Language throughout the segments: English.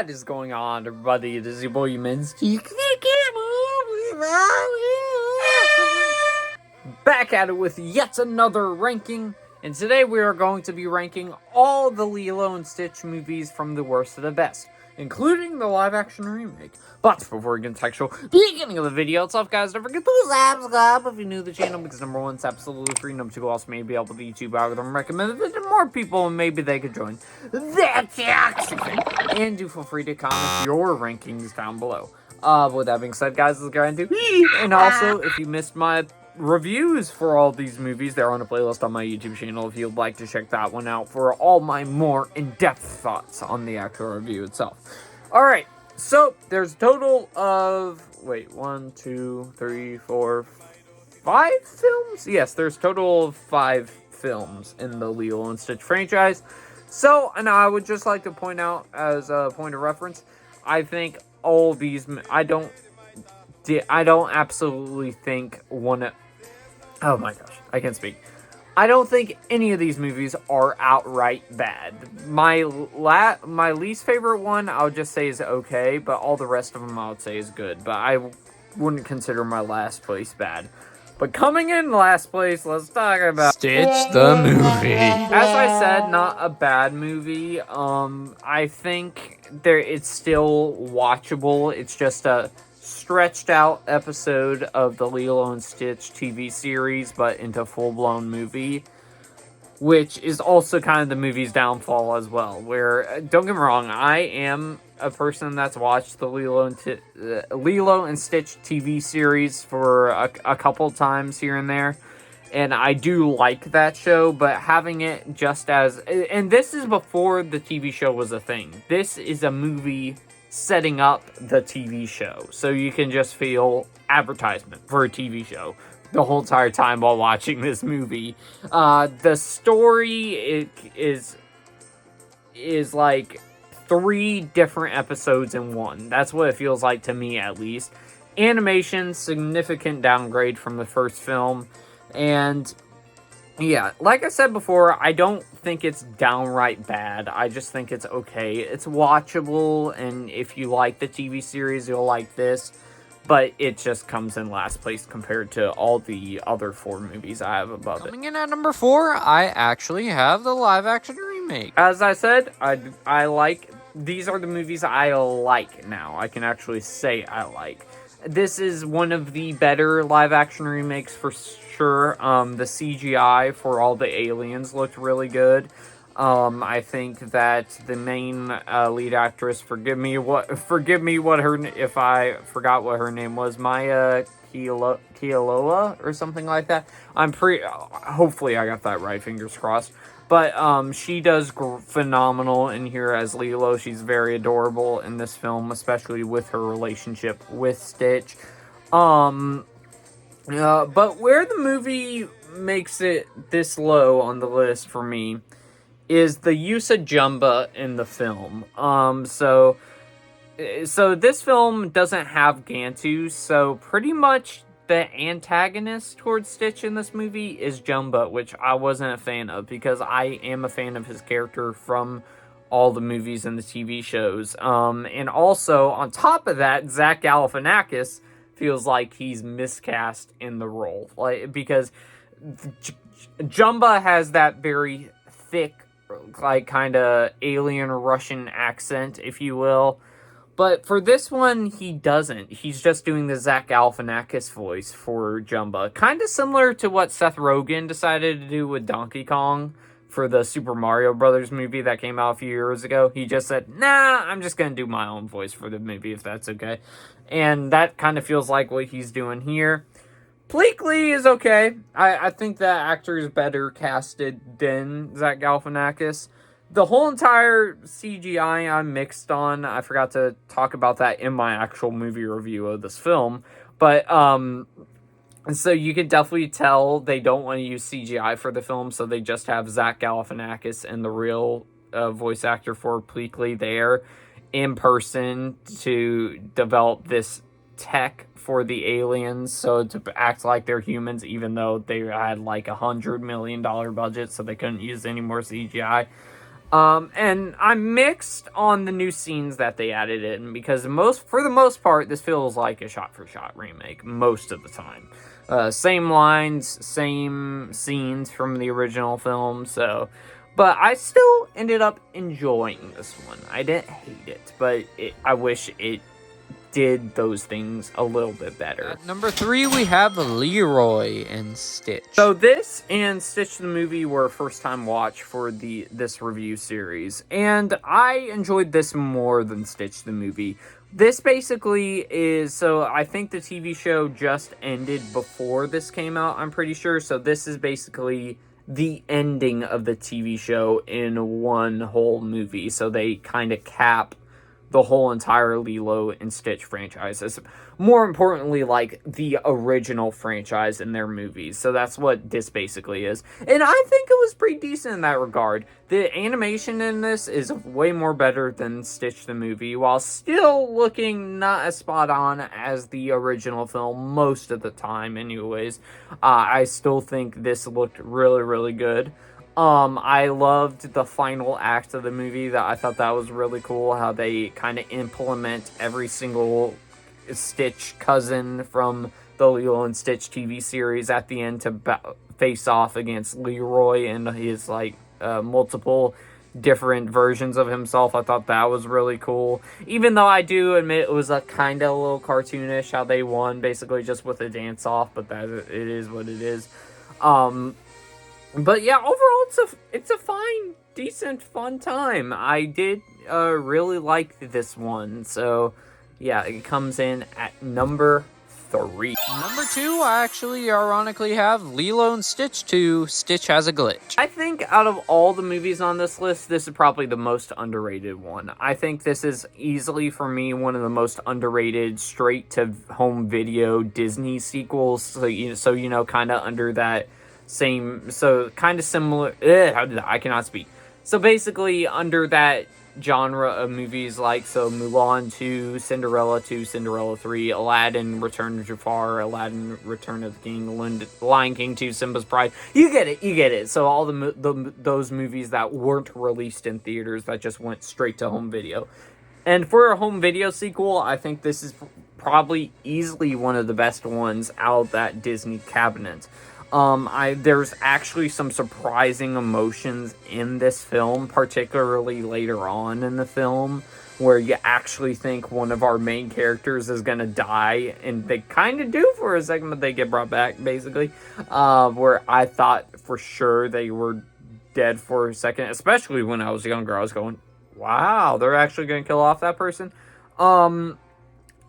What is going on, everybody? It is your boy Minzy. Back at it with yet another ranking. And today we are going to be ranking all the Lilo and Stitch movies from the worst to the best, including the live-action remake. But before we get into the actual beginning of the video itself, guys, don't forget to subscribe if you're new to the channel, because number one, it's absolutely free. Number two, also maybe help with the YouTube algorithm, recommend it to more people, and maybe they could join the toxic. And do feel free to comment your rankings down below. With that being said, guys, let's get into it. And also, if you missed my reviews for all these movies, they're on a playlist on my YouTube channel if you'd like to check that one out for all my more in-depth thoughts on the actual review itself. Alright, so there's a total of, one, two, three, four, 5 films? Yes, there's a total of 5 films in the Lilo and Stitch franchise. So, and I would just like to point out, as a point of reference, I think all these, I don't absolutely think oh my gosh, I can't speak. I don't think any of these movies are outright bad. My least favorite one, I would just say is okay, but all the rest of them I would say is good. But I wouldn't consider my last place bad. But coming in last place, let's talk about Stitch the movie. As I said, not a bad movie. I think it's still watchable. It's just a stretched out episode of the Lilo and Stitch TV series, but into full-blown movie, which is also kind of the movie's downfall as well, where, don't get me wrong, I am a person that's watched the Lilo and Stitch TV series for a couple times here and there, and I do like that show, but having it just as, and this is before the TV show was a thing, this is a movie setting up the TV show, so you can just feel advertisement for a TV show the whole entire time while watching this movie. The story is like 3 different episodes in one. That's what it feels like to me, at least. Animation, significant downgrade from the first film, and yeah, like I said before, I don't think it's downright bad. I just think it's okay. It's watchable, and if you like the TV series, you'll like this. But it just comes in last place compared to all the other 4 movies I have above it. Coming in at number 4, I actually have the live-action remake. As I said, I like... These are the movies I like now. I can actually say I like. This is one of the better live-action remakes for sure. The CGI for all the aliens looked really good. I think that the main lead actress, forgive me if I forgot what her name was, Maya Kealoha or something like that. Hopefully I got that right, fingers crossed. But she does phenomenal in here as Lilo. She's very adorable in this film, especially with her relationship with Stitch. But where the movie makes it this low on the list for me is the use of Jumba in the film. So this film doesn't have Gantu, so pretty much the antagonist towards Stitch in this movie is Jumba, which I wasn't a fan of, because I am a fan of his character from all the movies and the TV shows. And also, on top of that, Zach Galifianakis feels like he's miscast in the role, because Jumba has that very thick, like, kind of alien Russian accent, if you will. But for this one, he doesn't. He's just doing the Zach Galifianakis voice for Jumba. Kind of similar to what Seth Rogen decided to do with Donkey Kong for the Super Mario Brothers movie that came out a few years ago. He just said, nah, I'm just going to do my own voice for the movie, if that's okay. And that kind of feels like what he's doing here. Bleakley is okay. I think that actor is better casted than Zach Galifianakis. The whole entire CGI I'm mixed on. I forgot to talk about that in my actual movie review of this film. But, so you can definitely tell they don't want to use CGI for the film, so they just have Zach Galifianakis and the real voice actor for Bleakley there in person to develop this tech for the aliens, so to act like they're humans, even though they had like $100 million budget, so they couldn't use any more CGI. And I'm mixed on the new scenes that they added in because for the most part, this feels like a shot-for-shot remake most of the time. Same lines, same scenes from the original film, but I still ended up enjoying this one. I didn't hate it, but I wish it did those things a little bit better. At number 3, we have Leroy and Stitch. So this and Stitch the movie were a first-time watch for this review series, and I enjoyed this more than Stitch the movie. This basically is, so I think the TV show just ended before this came out, I'm pretty sure, so this is basically the ending of the TV show in one whole movie, so they kind of cap the whole entire Lilo and Stitch franchise. More importantly, like the original franchise in their movies. So that's what this basically is. And I think it was pretty decent in that regard. The animation in this is way more better than Stitch the movie, while still looking not as spot on as the original film most of the time anyways. I still think this looked really, really good. I loved the final act of the movie. That I thought that was really cool, how they kind of implement every single Stitch cousin from the Lilo and Stitch TV series at the end to face off against Leroy and his multiple different versions of himself. I thought that was really cool, even though I do admit it was a kind of a little cartoonish how they won basically just with a dance off, but that it is what it is. But yeah, overall, it's a fine, decent, fun time. I did really like this one. So yeah, it comes in at number 3. Number 2, I actually ironically have Lilo and Stitch 2, Stitch Has a Glitch. I think out of all the movies on this list, this is probably the most underrated one. I think this is easily, for me, one of the most underrated straight-to-home video Disney sequels. So kind of under that same, so kind of similar, I cannot speak. So basically under that genre of movies like Mulan 2, Cinderella 2, Cinderella 3, Aladdin, Return of Jafar, Aladdin, Return of the King, Lion King 2, Simba's Pride. You get it. So all those movies that weren't released in theaters, that just went straight to home video. And for a home video sequel, I think this is probably easily one of the best ones out of that Disney cabinet. There's actually some surprising emotions in this film, particularly later on in the film, where you actually think one of our main characters is gonna die, and they kind of do for a second, but they get brought back, basically, where I thought for sure they were dead for a second, especially when I was younger. I was going, wow, they're actually gonna kill off that person.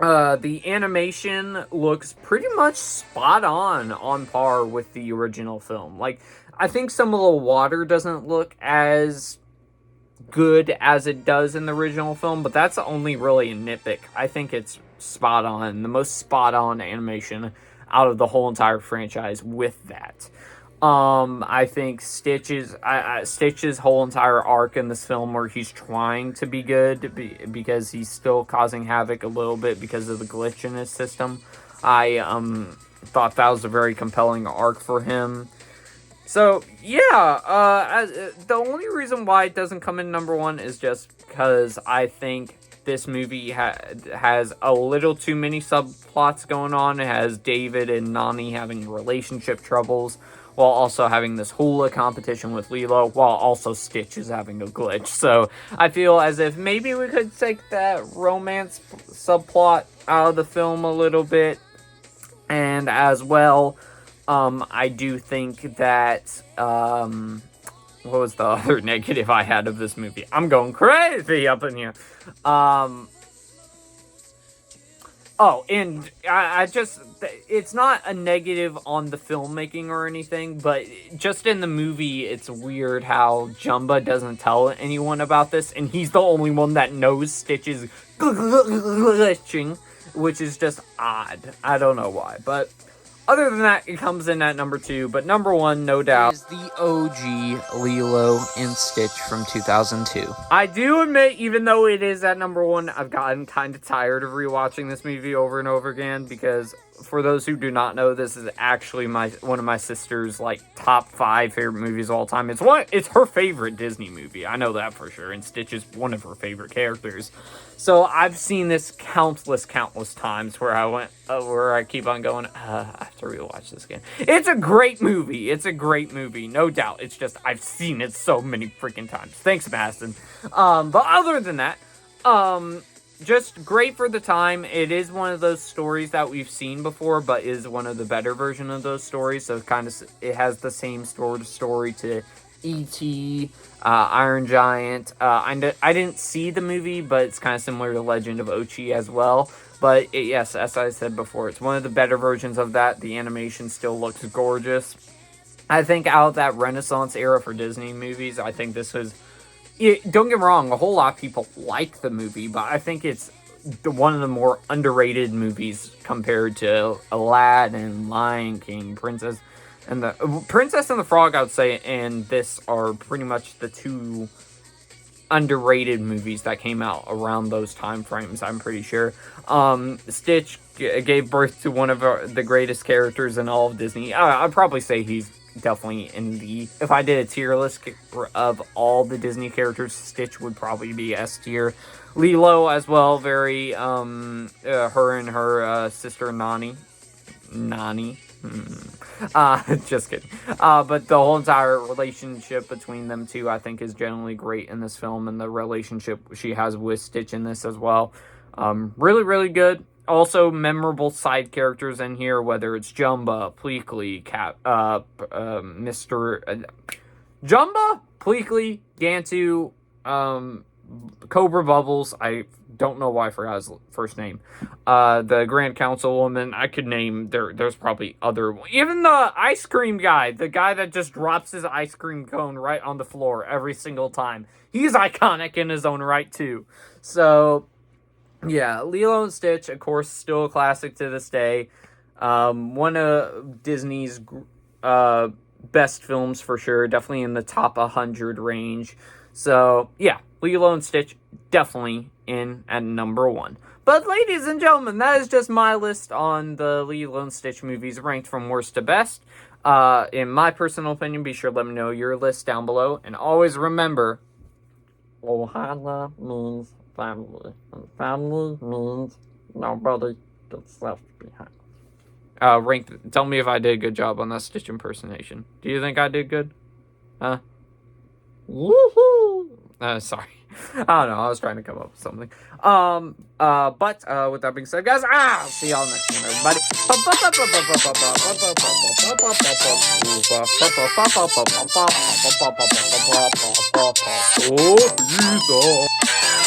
The animation looks pretty much spot on par with the original film. Like, I think some of the water doesn't look as good as it does in the original film, but that's only really a nitpick. I think it's spot on, the most spot on animation out of the whole entire franchise with that. I think Stitch's whole entire arc in this film, where he's trying to be good because he's still causing havoc a little bit because of the glitch in his system. I thought that was a very compelling arc for him. So yeah, the only reason why it doesn't come in number 1 is just because I think this movie has a little too many subplots going on. It has David and Nani having relationship troubles, while also having this hula competition with Lilo, while also Stitch is having a glitch. So I feel as if maybe we could take that romance subplot out of the film a little bit. And as well, I do think that, what was the other negative I had of this movie? I'm going crazy up in here. Oh, and I just, it's not a negative on the filmmaking or anything, but just in the movie, it's weird how Jumba doesn't tell anyone about this, and he's the only one that knows Stitch is glitching, which is just odd. I don't know why, but other than that, it comes in at number 2. But number 1, no doubt, is the OG Lilo and Stitch from 2002. I do admit, even though it is at number 1, I've gotten kind of tired of rewatching this movie over and over again, because for those who do not know, this is actually one of my sister's like top 5 favorite movies of all time. It's her favorite Disney movie. I know that for sure, and Stitch is one of her favorite characters. So I've seen this countless times where I keep on going, I have to rewatch this again. It's a great movie. It's a great movie, no doubt. It's just I've seen it so many freaking times. Thanks, Maston. But other than that, just great for the time. It is one of those stories that we've seen before, but is one of the better version of those stories. So it has the same story to E.T., Iron Giant. I didn't see the movie, but it's kind of similar to Legend of Ochi as well. But yes, as I said before, it's one of the better versions of that. The animation still looks gorgeous. I think out of that Renaissance era for Disney movies, I think this was... Don't get me wrong, a whole lot of people like the movie, but I think it's one of the more underrated movies compared to Aladdin, Lion King, Princess and the Frog, I would say, and this are pretty much the 2 underrated movies that came out around those time frames, I'm pretty sure. Stitch gave birth to one of the greatest characters in all of Disney. I'd probably say he's definitely if I did a tier list of all the Disney characters, Stitch would probably be S tier. Lilo as well, very, her and her, sister Nani. Just kidding. But the whole entire relationship between them two, I think, is generally great in this film, and the relationship she has with Stitch in this as well. Really, really good. Also, memorable side characters in here, whether it's Jumba, Pleakley, Jumba, Pleakley, Gantu, Cobra Bubbles. I don't know why I forgot his first name. The Grand Councilwoman. I could name there's probably other. Even the ice cream guy, the guy that just drops his ice cream cone right on the floor every single time. He's iconic in his own right too. So yeah, Lilo and Stitch, of course, still a classic to this day. One of Disney's best films for sure. Definitely in the top 100 range. So yeah, Lilo and Stitch definitely in at number 1. But ladies and gentlemen, that is just my list on the Lilo and Stitch movies ranked from worst to best. In my personal opinion, be sure to let me know your list down below. And always remember, Ohana means family. And family means nobody gets left behind. Tell me if I did a good job on that Stitch impersonation. Do you think I did good? Huh? Woohoo! Sorry. I don't know. I was trying to come up with something. But with that being said, guys, I'll see y'all next time, everybody. Oh, Jesus.